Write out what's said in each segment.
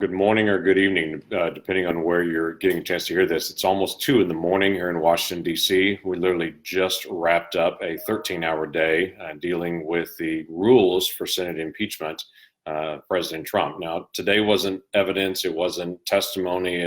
Good morning or good evening, depending on where you're getting a chance to hear this. It's almost 2 in the morning here in Washington, D.C. We literally just wrapped up a 13-hour day dealing with the rules for Senate impeachment, President Trump. Now, today wasn't evidence, it wasn't testimony,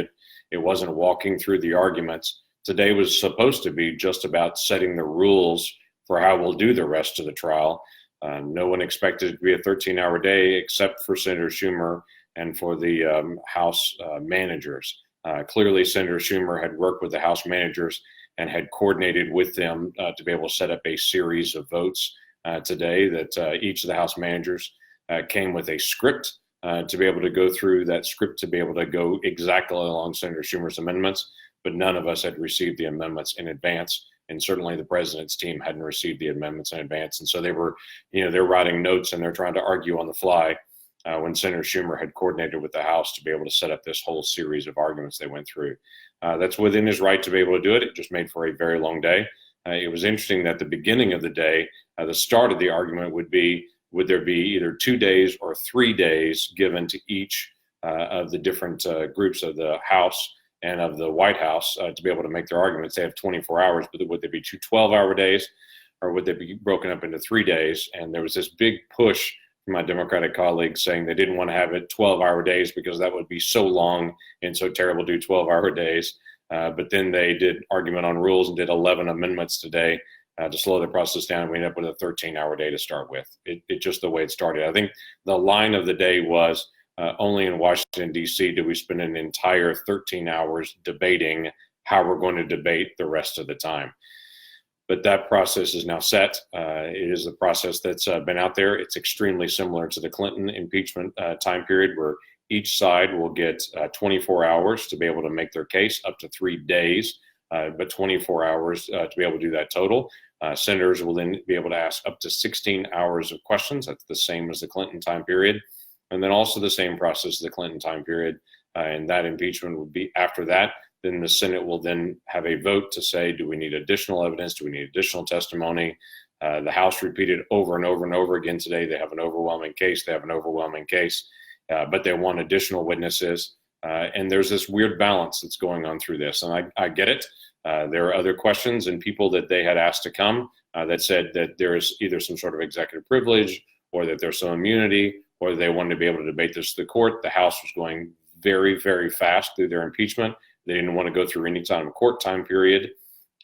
it wasn't walking through the arguments. Today was supposed to be just about setting the rules for how we'll do the rest of the trial. No one expected it to be a 13-hour day except for Senator Schumer and for the House managers. Clearly, Senator Schumer had worked with the House managers and had coordinated with them to be able to set up a series of votes today that each of the House managers came with a script to be able to go through that script to be able to go exactly along Senator Schumer's amendments, but none of us had received the amendments in advance. And certainly the president's team hadn't received the amendments in advance. And so they were, they're writing notes and they're trying to argue on the fly when Senator Schumer had coordinated with the House to be able to set up this whole series of arguments they went through. That's within his right to be able to do it. It just made for a very long day. It was interesting that the beginning of the day, the start of the argument would there be either 2 days or 3 days given to each of the different groups of the House and of the White House to be able to make their arguments. They have 24 hours, but would there be 2 12-hour days or would they be broken up into 3 days? And there was this big push from my Democratic colleagues saying they didn't want to have it 12-hour days because that would be so long and so terrible to do 12-hour days. But then they did argument on rules and did 11 amendments today to slow the process down. We ended up with a 13-hour day to start with. It just the way it started. I think the line of the day was only in Washington, D.C. do we spend an entire 13 hours debating how we're going to debate the rest of the time. But that process is now set. It is the process that's been out there. It's extremely similar to the Clinton impeachment time period where each side will get 24 hours to be able to make their case, up to 3 days, but 24 hours to be able to do that total. Senators will then be able to ask up to 16 hours of questions. That's the same as the Clinton time period. And then also the same process as the Clinton time period. And that impeachment would be after that. Then the Senate will then have a vote to say, do we need additional evidence? Do we need additional testimony? The House repeated over and over and over again today. They have an overwhelming case. They have an overwhelming case, but they want additional witnesses. And there's this weird balance that's going on through this. And I get it. There are other questions and people that they had asked to come that said that there is either some sort of executive privilege or that there's some immunity or they wanted to be able to debate this to the court. The House was going very, very fast through their impeachment. They didn't want to go through any time court time period,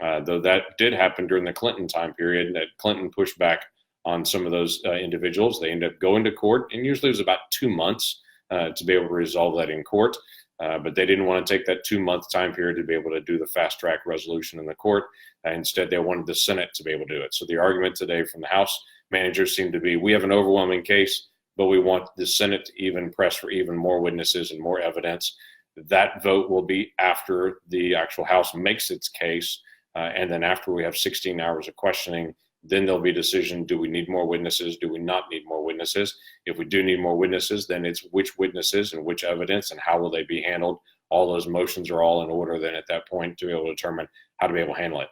though that did happen during the Clinton time period. That Clinton pushed back on some of those individuals. They ended up going to court, and usually it was about 2 months to be able to resolve that in court. But they didn't want to take that 2-month time period to be able to do the fast track resolution in the court. Instead, they wanted the Senate to be able to do it. So the argument today from the House managers seemed to be, we have an overwhelming case, but we want the Senate to even press for even more witnesses and more evidence. That vote will be after the actual House makes its case. And then after we have 16 hours of questioning, then there'll be a decision, do we need more witnesses? Do we not need more witnesses? If we do need more witnesses, then it's which witnesses and which evidence and how will they be handled? All those motions are all in order then at that point to be able to determine how to be able to handle it.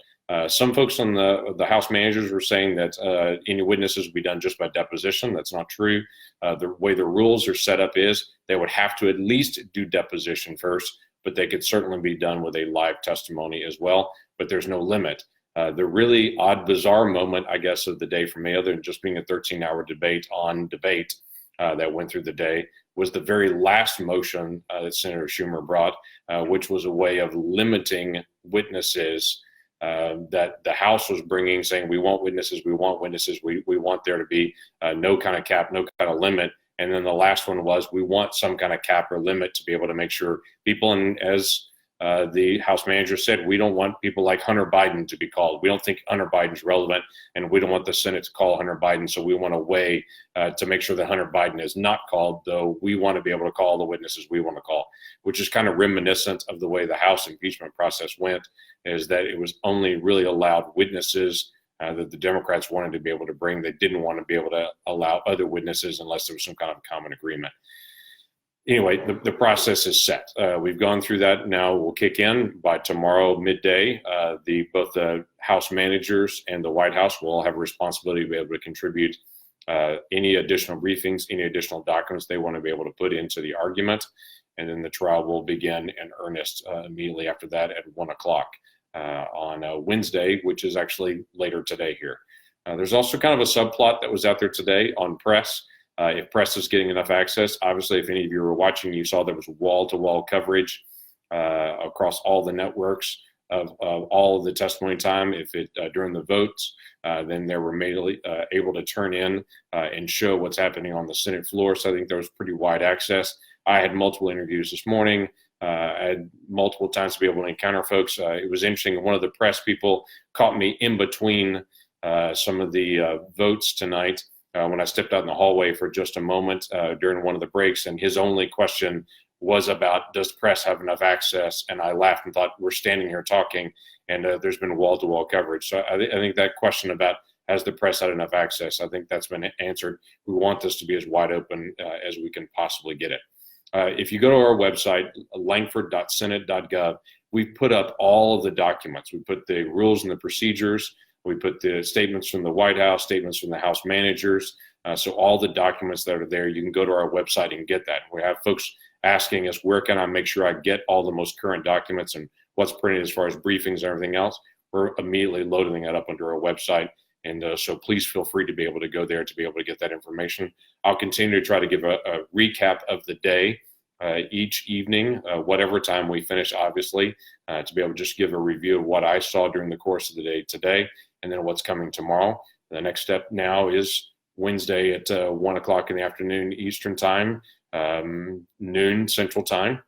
Some folks on the House managers were saying that any witnesses would be done just by deposition. That's not true. The way the rules are set up is they would have to at least do deposition first, but they could certainly be done with a live testimony as well, but there's no limit. The really odd, bizarre moment, I guess, of the day for me, other than just being a 13-hour debate on debate that went through the day, was the very last motion that Senator Schumer brought, which was a way of limiting witnesses that the House was bringing, saying we want witnesses, we want there to be no kind of cap, no kind of limit. And then the last one was we want some kind of cap or limit to be able to make sure people, and as the House manager said, we don't want people like Hunter Biden to be called. We don't think Hunter Biden's relevant, and we don't want the Senate to call Hunter Biden. So we want a way to make sure that Hunter Biden is not called, though we want to be able to call the witnesses we want to call, which is kind of reminiscent of the way the House impeachment process went, is that it was only really allowed witnesses that the Democrats wanted to be able to bring. They didn't want to be able to allow other witnesses unless there was some kind of common agreement. Anyway, the process is set. We've gone through that. Now we'll kick in by tomorrow midday. Both the House managers and the White House will all have a responsibility to be able to contribute any additional briefings, any additional documents they want to be able to put into the argument. and then the trial will begin in earnest immediately after that at 1 o'clock on Wednesday, which is actually later today here. There's also kind of a subplot that was out there today on press. If press is getting enough access, obviously, if any of you were watching, you saw there was wall-to-wall coverage across all the networks of all of the testimony time. If it during the votes, then they were immediately able to turn in and show what's happening on the Senate floor. So I think there was pretty wide access. I had multiple interviews this morning. I had multiple times to be able to encounter folks. It was interesting. One of the press people caught me in between some of the votes tonight when I stepped out in the hallway for just a moment during one of the breaks, and his only question was about, does press have enough access? And I laughed and thought, we're standing here talking, and there's been wall-to-wall coverage. So I think that question about, has the press had enough access, I think that's been answered. We want this to be as wide open as we can possibly get it. If you go to our website, lankford.senate.gov, we've put up all of the documents. We put the rules and the procedures. We put the statements from the White House, statements from the House managers. So all the documents that are there, you can go to our website and get that. We have folks asking us, where can I make sure I get all the most current documents and what's printed as far as briefings and everything else? We're immediately loading that up onto our website. And so please feel free to be able to go there to be able to get that information. I'll continue to try to give a recap of the day each evening, whatever time we finish, obviously, to be able to just give a review of what I saw during the course of the day today, and then what's coming tomorrow. The next step now is Wednesday at 1 o'clock in the afternoon Eastern time, noon Central time,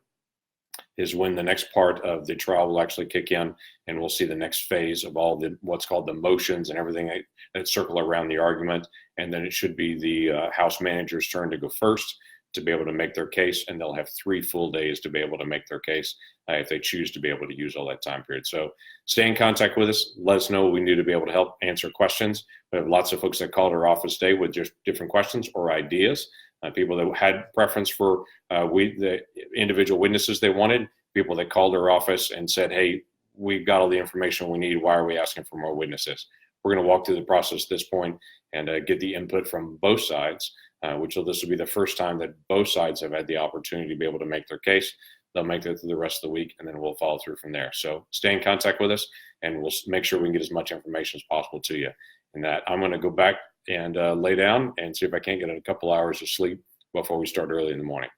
is when the next part of the trial will actually kick in, and we'll see the next phase of all the what's called the motions and everything that circle around the argument. And then it should be the House manager's turn to go first to be able to make their case, and they'll have 3 full days to be able to make their case if they choose to be able to use all that time period. So stay in contact with us. Let us know what we can do to be able to help answer questions. We have lots of folks that called our office today with just different questions or ideas. People that had preference for the individual witnesses they wanted, people that called our office and said, hey, we've got all the information we need. Why are we asking for more witnesses? We're going to walk through the process at this point and get the input from both sides, this will be the first time that both sides have had the opportunity to be able to make their case. They'll make it through the rest of the week, and then we'll follow through from there. So stay in contact with us, and we'll make sure we can get as much information as possible to you. And that I'm going to go back and lay down and see if I can't get a couple hours of sleep before we start early in the morning.